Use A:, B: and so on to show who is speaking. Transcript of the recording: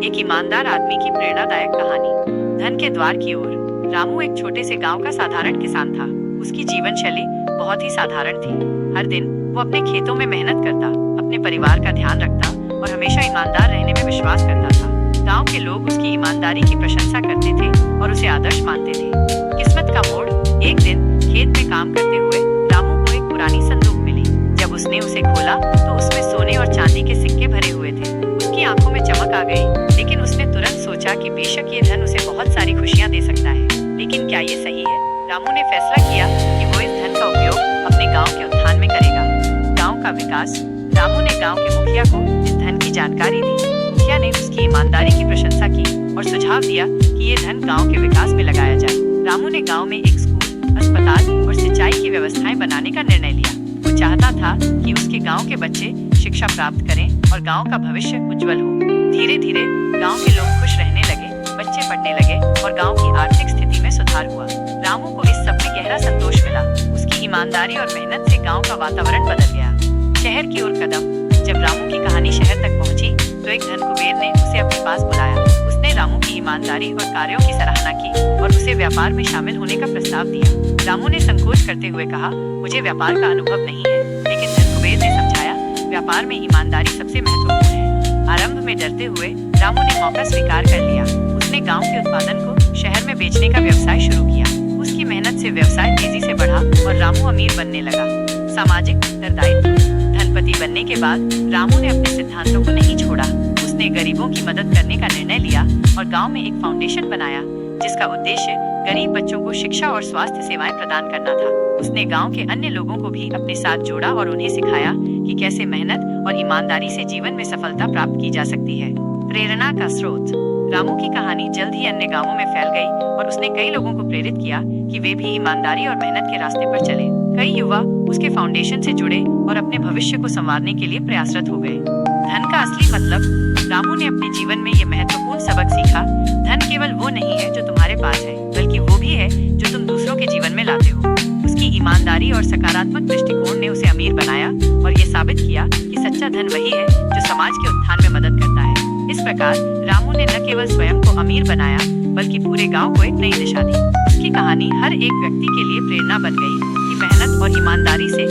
A: एक ईमानदार आदमी की प्रेरणादायक कहानी। धन के द्वार की ओर। रामू एक छोटे से गांव का साधारण किसान था। उसकी जीवन शैली बहुत ही साधारण थी। हर दिन वो अपने खेतों में मेहनत करता, अपने परिवार का ध्यान रखता और हमेशा ईमानदार रहने में विश्वास करता था। गांव के लोग उसकी ईमानदारी की प्रशंसा करते थे और उसे आदर्श मानते थे। किस्मत का मोड़। एक दिन खेत में काम करते हुए रामू को एक पुरानी संदूक मिली। जब उसने उसे खोला तो उसमें सोने और चांदी के सिक्के भरे हुए थे। उसकी आंखों में चमक आ गई, लेकिन उसने तुरंत सोचा कि बेशक ये धन उसे बहुत सारी खुशियां दे सकता है, लेकिन क्या ये सही है? रामू ने फैसला किया कि वो इस धन का उपयोग अपने गांव के उत्थान में करेगा। गांव का विकास। रामू ने गांव के मुखिया को इस धन की जानकारी दी। मुखिया ने उसकी ईमानदारी की प्रशंसा की और सुझाव दिया कि ये धन गांव के विकास में लगाया जाए। रामू ने गांव में एक स्कूल, अस्पताल और सिंचाई की व्यवस्थाएं बनाने का निर्णय लिया। वो चाहता था कि उसके गांव के बच्चे शिक्षा प्राप्त करें और गांव का भविष्य उज्जवल हो। धीरे धीरे गांव के लोग खुश रहने लगे, बच्चे पढ़ने लगे और गांव की आर्थिक स्थिति में सुधार हुआ। रामू को इस सब में गहरा संतोष मिला। उसकी ईमानदारी और मेहनत से गांव का वातावरण बदल गया। शहर की ओर कदम। जब रामू की कहानी शहर तक पहुंची तो एक धन कुबेर ने उसे अपने पास बुलाया। उसने रामू की ईमानदारी और कार्यों की सराहना की और उसे व्यापार में शामिल होने का प्रस्ताव दिया। रामू ने संकोच करते हुए कहा, मुझे व्यापार का अनुभव नहीं है, लेकिन धन कुबेर ने समझाया, व्यापार में ईमानदारी सबसे महत्वपूर्ण है। आरंभ में डरते हुए रामू ने मौका स्वीकार कर लिया। उसने गांव के उत्पादन को शहर में बेचने का व्यवसाय शुरू किया। उसकी मेहनत से व्यवसाय तेजी से बढ़ा और रामू अमीर बनने लगा। सामाजिक उत्तरदायित्व। धनपति बनने के बाद रामू ने अपने सिद्धांतों को नहीं छोड़ा। उसने गरीबों की मदद करने का निर्णय लिया और गांव में एक फाउंडेशन बनाया जिसका उद्देश्य गरीब बच्चों को शिक्षा और स्वास्थ्य सेवाएं प्रदान करना था। उसने गांव के अन्य लोगों को भी अपने साथ जोड़ा और उन्हें सिखाया कि कैसे मेहनत और ईमानदारी से जीवन में सफलता प्राप्त की जा सकती है। प्रेरणा का स्रोत। रामू की कहानी जल्द ही अन्य गांवों में फैल गई और उसने कई लोगों को प्रेरित किया कि वे भी ईमानदारी और मेहनत के रास्ते पर चले। कई युवा उसके फाउंडेशन से जुड़े और अपने भविष्य को संवारने के लिए प्रयासरत हो गए। धन का असली मतलब। रामू ने अपने जीवन में ये महत्वपूर्ण सबक सीखा, धन केवल वो नहीं है जो तुम्हारे पास है, बल्कि वो भी है जो तुम दूसरों के जीवन में लाते हो। उसकी ईमानदारी और सकारात्मक दृष्टिकोण ने उसे अमीर बनाया और ये साबित किया कि सच्चा धन वही है जो समाज के उत्थान में मदद करता है। इस प्रकार रामू ने न केवल स्वयं को अमीर बनाया, बल्कि पूरे गांव को एक नई दिशा दी। उसकी कहानी हर एक व्यक्ति के लिए प्रेरणा बन गई कि मेहनत और ईमानदारी से